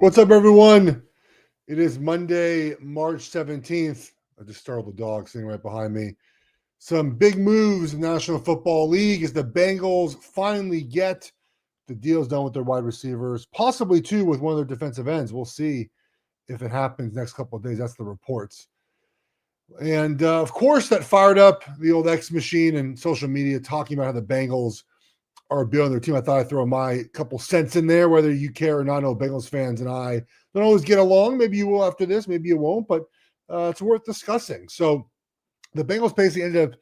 What's up, everyone? It is Monday, March 17th. I just startled the dog sitting right behind me. Some big moves in the National Football League as the Bengals finally get the deals done with their wide receivers, possibly too with one of their defensive ends. We'll see if it happens next couple of days. That's the reports. And of course, that fired up the old X machine and social media talking about how the Bengals are building their team. I thought I'd throw my couple cents in there, whether you care or not. I know Bengals fans and I don't always get along. Maybe you will after this, maybe you won't, but it's worth discussing. So the Bengals basically ended up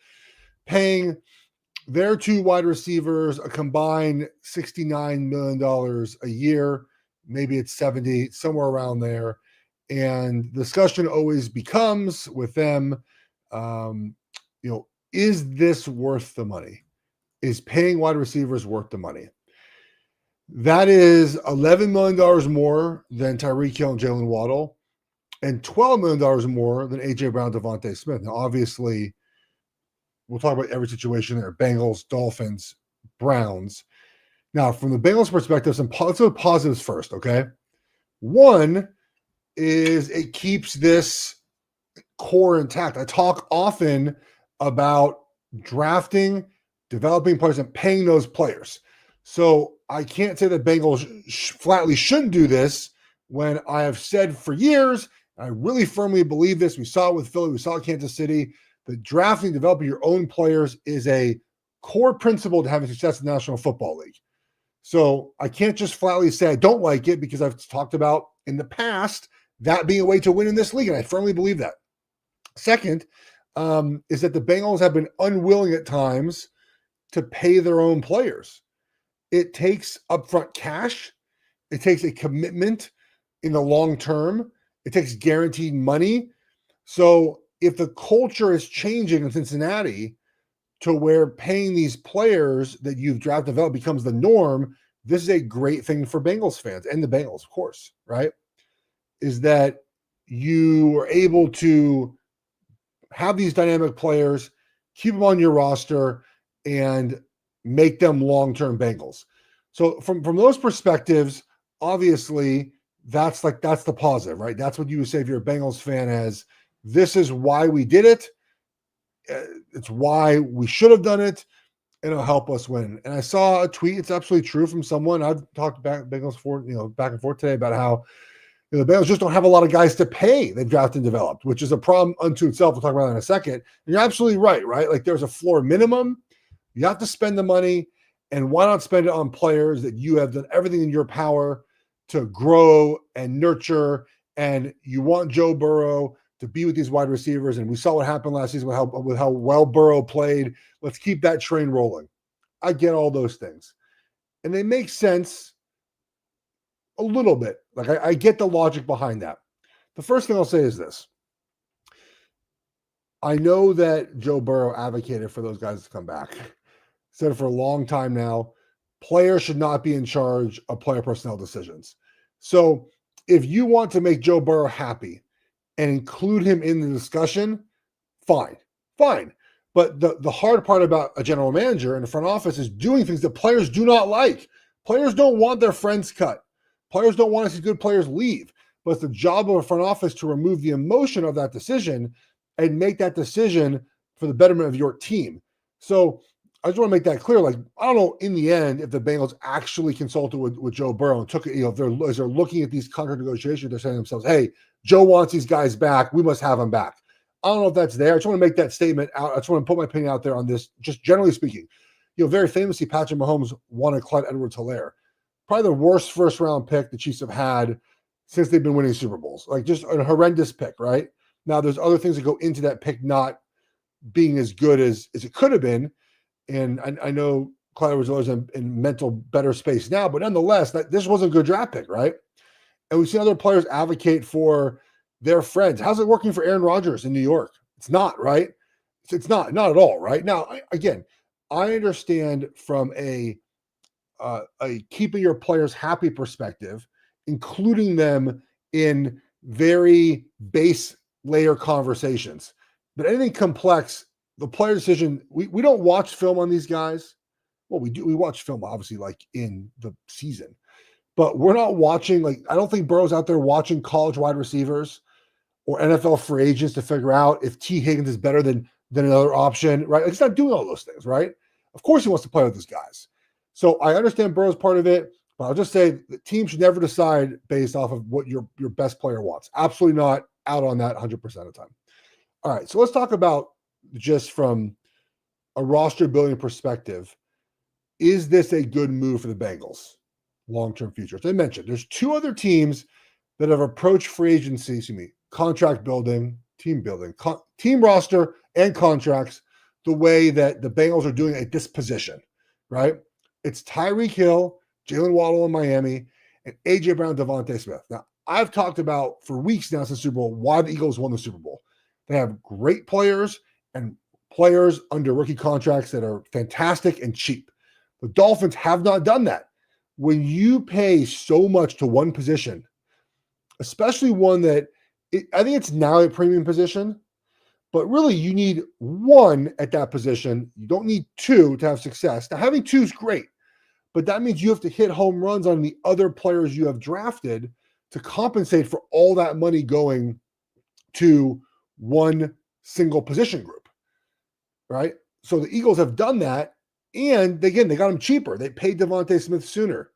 paying their two wide receivers a combined $69 million a year. Maybe it's 70, somewhere around there. And the discussion always becomes with them, is this worth the money? Is paying wide receivers worth the money? That is $11 million more than Tyreek Hill and Jalen Waddle, and $12 million more than A.J. Brown, Devontae Smith. Now, obviously, we'll talk about every situation there. Bengals, Dolphins, Browns. Now, from the Bengals' perspective, let's go positives first, okay? One is it keeps this core intact. I talk often about drafting, developing players, and paying those players. So I can't say that Bengals flatly shouldn't do this when I have said for years, and I really firmly believe this, we saw it with Philly, we saw it with Kansas City, that drafting, developing your own players is a core principle to having success in the National Football League. So I can't just flatly say I don't like it because I've talked about in the past that being a way to win in this league, and I firmly believe that. Second, is that the Bengals have been unwilling at times to pay their own players. It takes upfront cash. It takes a commitment in the long term. It takes guaranteed money. So if the culture is changing in Cincinnati to where paying these players that you've drafted and developed becomes the norm, this is a great thing for Bengals fans and the Bengals, of course, right? Is that you are able to have these dynamic players, keep them on your roster, and make them long-term Bengals. So from those perspectives, obviously, that's the positive, right? That's what you would say if you're a Bengals fan as this is why we did it. It's why we should have done it, and it'll help us win. And I saw a tweet, it's absolutely true, from someone. I've talked back Bengals back and forth today about how the Bengals just don't have a lot of guys to pay they've drafted and developed, which is a problem unto itself. We'll talk about that in a second. And you're absolutely right? Like there's a floor minimum. You have to spend the money, and why not spend it on players that you have done everything in your power to grow and nurture, and you want Joe Burrow to be with these wide receivers, and we saw what happened last season with how well Burrow played. Let's keep that train rolling. I get all those things, and they make sense a little bit. Like I get the logic behind that. The first thing I'll say is this. I know that Joe Burrow advocated for those guys to come back. Said it for a long time now. Players should not be in charge of player personnel decisions. So if you want to make Joe Burrow happy and include him in the discussion, fine. But the hard part about a general manager in the front office is doing things that players do not like. Players don't want their friends cut. Players don't want to see good players leave. But it's the job of a front office to remove the emotion of that decision and make that decision for the betterment of your team. So I just want to make that clear. Like, I don't know in the end if the Bengals actually consulted with Joe Burrow and took it, if they're looking at these contract negotiations, they're saying to themselves, hey, Joe wants these guys back. We must have them back. I don't know if that's there. I just want to make that statement out. I just want to put my opinion out there on this, just generally speaking. Very famously, Patrick Mahomes wanted Clyde Edwards-Helaire. Probably the worst first-round pick the Chiefs have had since they've been winning Super Bowls. Like, just a horrendous pick, right? Now, there's other things that go into that pick not being as good as it could have been. And I know Clyde Edwards-Helaire is in mental better space now, but nonetheless, this wasn't a good draft pick, right? And we've seen other players advocate for their friends. How's it working for Aaron Rodgers in New York? It's not, right? It's not at all, right? Now, I understand from a keeping your players happy perspective, including them in very base layer conversations. But anything complex, the player decision, we don't watch film on these guys. Well, we do. We watch film, obviously, like in the season. but we're not watching, like, I don't think Burrow's out there watching college wide receivers or NFL free agents to figure out if T. Higgins is better than another option, right? Like, he's not doing all those things, right? Of course he wants to play with these guys. So I understand Burrow's part of it, but I'll just say the team should never decide based off of what your best player wants. Absolutely not out on that 100% of the time. All right, so let's talk about just from a roster building perspective. Is this a good move for the Bengals? Long-term future. As I mentioned, there's two other teams that have approached free agency, contract building, team building, team roster and contracts the way that the Bengals are doing at this position, right? It's Tyreek Hill, Jalen Waddle in Miami, and A.J. Brown, Devontae Smith. Now, I've talked about for weeks now since the Super Bowl why the Eagles won the Super Bowl. They have great players and players under rookie contracts that are fantastic and cheap. The Dolphins have not done that. When you pay so much to one position, especially one that I think it's now a premium position, but really you need one at that position. You don't need two to have success. Now, having two is great, but that means you have to hit home runs on the other players you have drafted to compensate for all that money going to one single position group, right? So the Eagles have done that. And again, they got him cheaper. They paid Devontae Smith sooner,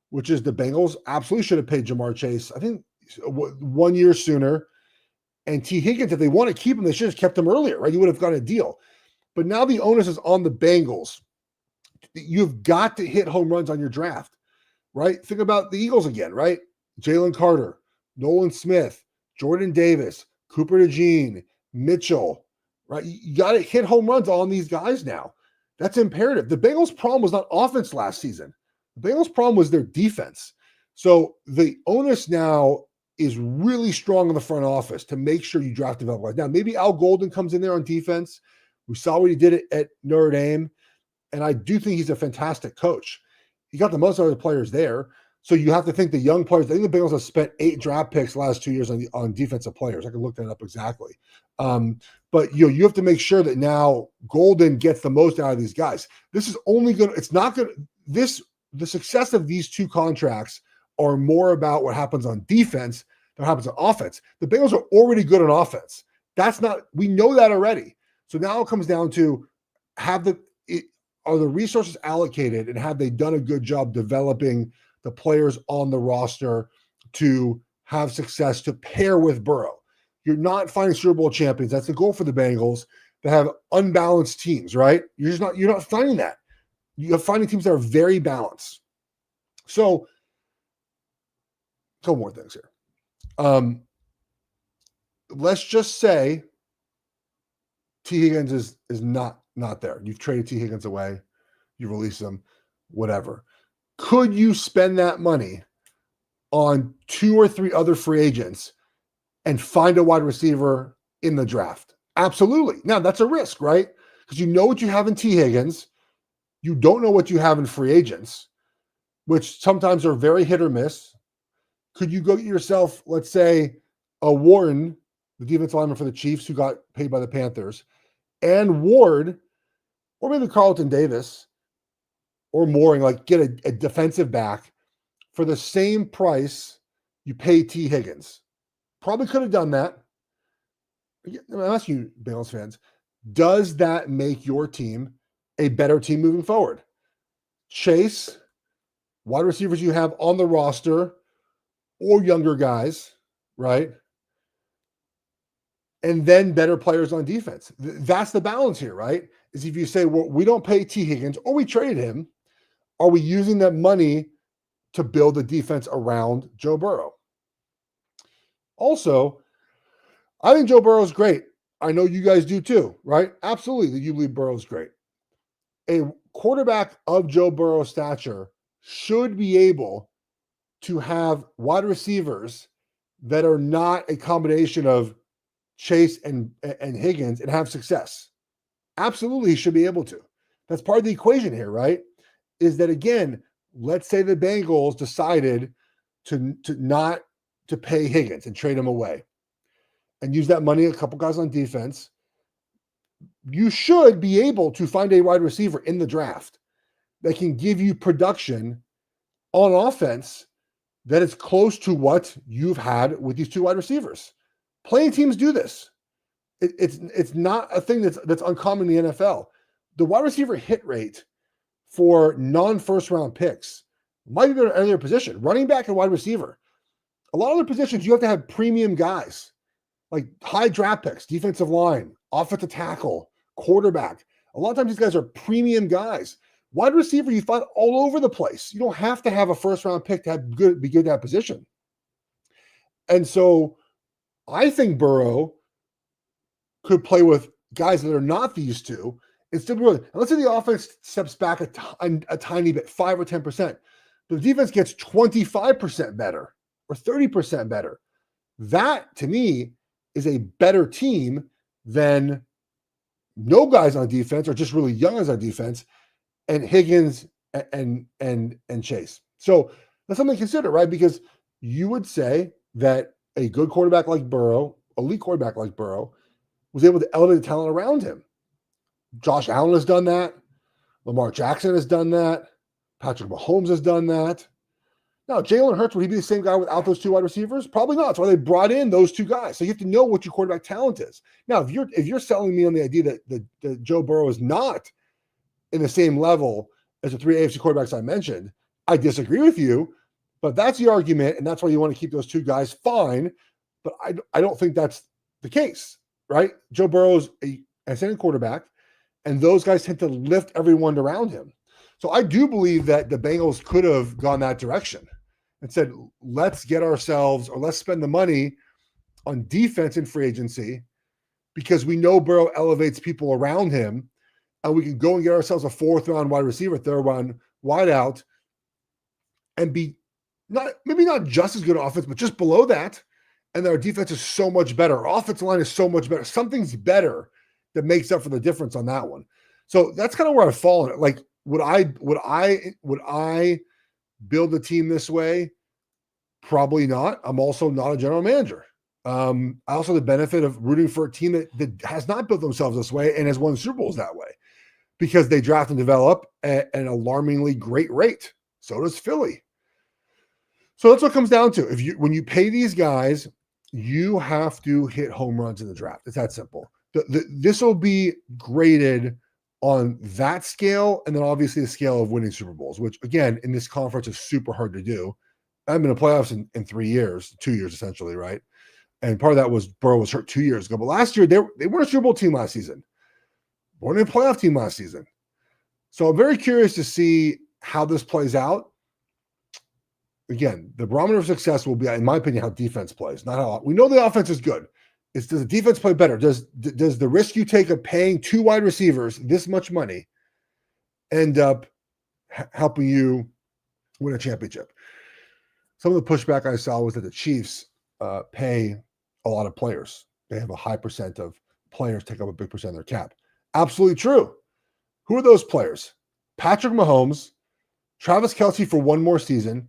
which is the Bengals absolutely should have paid Jamar Chase, I think, 1 year sooner. And T. Higgins, if they want to keep him, they should have kept him earlier, right? You would have got a deal. But now the onus is on the Bengals. You've got to hit home runs on your draft, right? Think about the Eagles again, right? Jalen Carter, Nolan Smith, Jordan Davis, Cooper DeJean, Mitchell, right? You got to hit home runs on these guys now. That's imperative. The Bengals' problem was not offense last season. The Bengals' problem was their defense. So the onus now is really strong in the front office to make sure you draft develop guys. Now, maybe Al Golden comes in there on defense. We saw what he did at Notre Dame, and I do think he's a fantastic coach. He got the most out of the players there. So you have to think the young players. I think the Bengals have spent 8 draft picks the last 2 years on defensive players. I can look that up exactly. But you have to make sure that now Golden gets the most out of these guys. This is only good. It's not good. The success of these two contracts are more about what happens on defense than what happens on offense. The Bengals are already good on offense. We know that already. So now it comes down to are the resources allocated and have they done a good job developing the players on the roster to have success to pair with Burrow. You're not finding Super Bowl champions. That's the goal for the Bengals, to have unbalanced teams, right? You're not finding that. You're finding teams that are very balanced. So, a couple more things here. Let's just say T. Higgins is not there. You've traded T. Higgins away. You release him, whatever. Could you spend that money on 2 or 3 other free agents and find a wide receiver in the draft? Absolutely. Now, that's a risk, right? Because you know what you have in T. Higgins. You don't know what you have in free agents, which sometimes are very hit or miss. Could you go get yourself, let's say, a Warren, the defensive lineman for the Chiefs who got paid by the Panthers, and Ward, or maybe Carlton Davis, or Mooring, like get a defensive back for the same price you pay T. Higgins? Probably could have done that. I'm asking you, Bengals fans, does that make your team a better team moving forward? Chase, wide receivers you have on the roster, or younger guys, right? And then better players on defense. That's the balance here, right? Is if you say, well, we don't pay T. Higgins or we traded him, are we using that money to build a defense around Joe Burrow? Also, I think Joe Burrow is great. I know you guys do too, right? Absolutely, you believe Burrow is great. A quarterback of Joe Burrow's stature should be able to have wide receivers that are not a combination of Chase and Higgins and have success. Absolutely, he should be able to. That's part of the equation here, right? Is that, again, let's say the Bengals decided to not to pay Higgins and trade him away and use that money, a couple guys on defense. You should be able to find a wide receiver in the draft that can give you production on offense that is close to what you've had with these two wide receivers. Playing teams do this. It's not a thing that's uncommon in the NFL. The wide receiver hit rate for non-first round picks might be better at any position. Running back and wide receiver. A lot of other positions, you have to have premium guys, like high draft picks, defensive line, offensive tackle, quarterback. A lot of times these guys are premium guys. Wide receiver, you find all over the place. You don't have to have a first-round pick to be good at that position. And so I think Burrow could play with guys that are not these two and still be really. And let's say the offense steps back a tiny bit, 5 or 10%. But the defense gets 25% better or 30% better. That, to me, is a better team than no guys on defense or just really young guys on defense and Higgins and Chase. So that's something to consider, right? Because you would say that a good quarterback like Burrow, elite quarterback like Burrow, was able to elevate the talent around him. Josh Allen has done that. Lamar Jackson has done that. Patrick Mahomes has done that. Now, Jalen Hurts, would he be the same guy without those two wide receivers? Probably not. That's why they brought in those two guys. So you have to know what your quarterback talent is. Now, if you're selling me on the idea that Joe Burrow is not in the same level as the three AFC quarterbacks I mentioned, I disagree with you, but that's the argument, and that's why you want to keep those two guys fine. But I don't think that's the case, right? Joe Burrow's an ascending quarterback, and those guys tend to lift everyone around him. So I do believe that the Bengals could have gone that direction and said, let's get ourselves, or let's spend the money on defense in free agency because we know Burrow elevates people around him, and we can go and get ourselves a fourth-round wide receiver, third-round wideout, and be maybe not just as good an offense, but just below that. And our defense is so much better. Our offensive line is so much better. Something's better that makes up for the difference on that one. So that's kind of where I've fallen. Like, would I build a team this way? Probably not. I'm also not a general manager. I also have the benefit of rooting for a team that has not built themselves this way and has won Super Bowls that way because they draft and develop at an alarmingly great rate. So does Philly. So that's what it comes down to. When you pay these guys, you have to hit home runs in the draft. It's that simple. This will be graded on that scale, and then obviously the scale of winning Super Bowls, which again in this conference is super hard to do. I've been in playoffs in 3 years, 2 years essentially, right? And part of that was Burrow was hurt 2 years ago, but last year they were a Super Bowl team last season, weren't a playoff team last season. So I'm very curious to see how this plays out. Again, the barometer of success will be, in my opinion, how defense plays, not how we know the offense is good. Does the defense play better? Does the risk you take of paying two wide receivers this much money end up helping you win a championship? Some of the pushback I saw was that the Chiefs pay a lot of players. They have a high percent of players take up a big percent of their cap. Absolutely true. Who are those players? Patrick Mahomes, Travis Kelce for one more season,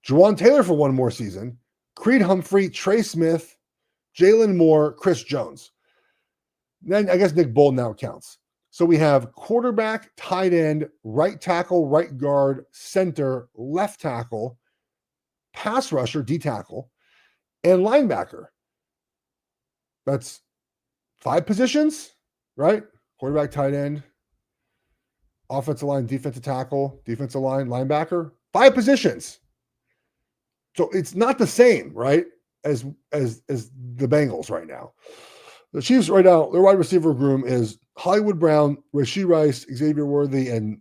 Juwan Taylor for one more season, Creed Humphrey, Trey Smith, Jalen Moore, Chris Jones. Then I guess Nick Bolton now counts. So we have quarterback, tight end, right tackle, right guard, center, left tackle, pass rusher, D tackle, and linebacker. That's 5 positions, right? Quarterback, tight end, offensive line, defensive tackle, defensive line, linebacker. 5 positions. So it's not the same, right, as the Bengals right now. The Chiefs right now, their wide receiver room is Hollywood Brown, Rashee Rice, Xavier Worthy, and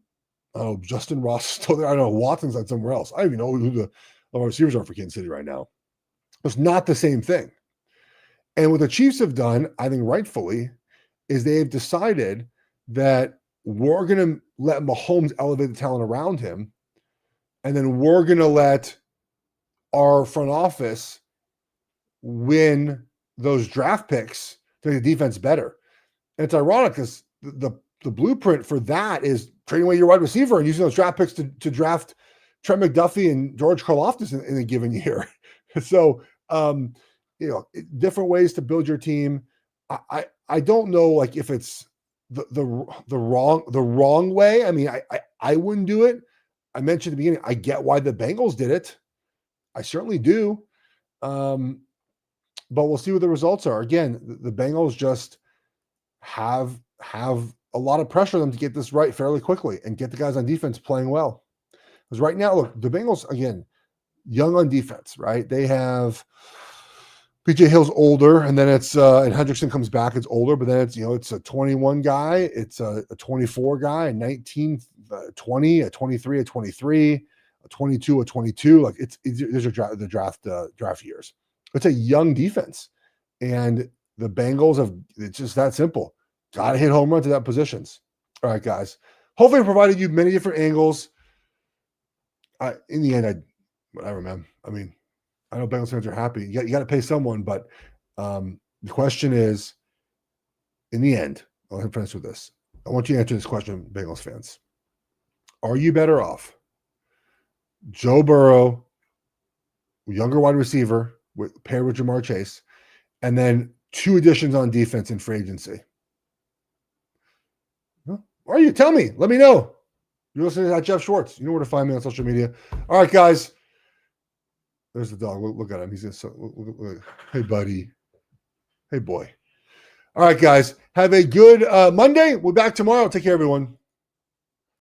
Justin Ross still there. I don't know, Watson's on somewhere else. I don't even know who the receivers are for Kansas City right now. It's not the same thing. And what the Chiefs have done, I think rightfully, is they've decided that we're going to let Mahomes elevate the talent around him, and then we're going to let our front office win those draft picks to make the defense better. And it's ironic because the blueprint for that is trading away your wide receiver and using those draft picks to draft Trent McDuffie and George Karlaftis in a given year. So, different ways to build your team. I don't know, like, if it's the wrong way. I mean, I wouldn't do it. I mentioned at the beginning, I get why the Bengals did it. I certainly do. But we'll see what the results are. Again, the Bengals just have a lot of pressure on them to get this right fairly quickly and get the guys on defense playing well. Because right now, look, the Bengals, again, young on defense, right? They have PJ Hill's older, and then it's and Hendrickson comes back, it's older, but then it's a 21 guy, it's a 24 guy, a 19, 20, a 23, a 23, a 22, a 22. Like these are the draft years. It's a young defense, and the Bengals it's just that simple. Got to hit home runs to that positions. All right, guys. Hopefully, I provided you many different angles. In the end, whatever, man. I mean, I know Bengals fans are happy. You got to pay someone, but the question is, in the end, I'll finish with this. I want you to answer this question, Bengals fans. Are you better off Joe Burrow, younger wide receiver, paired with Jamar Chase, and then 2 additions on defense in free agency? Are you? Tell me. Let me know. You're listening to Jeff Schwartz. You know where to find me on social media. All right, guys. There's the dog. Look at him. He's just look. Hey, buddy. Hey, boy. All right, guys. Have a good Monday. We're back tomorrow. Take care, everyone.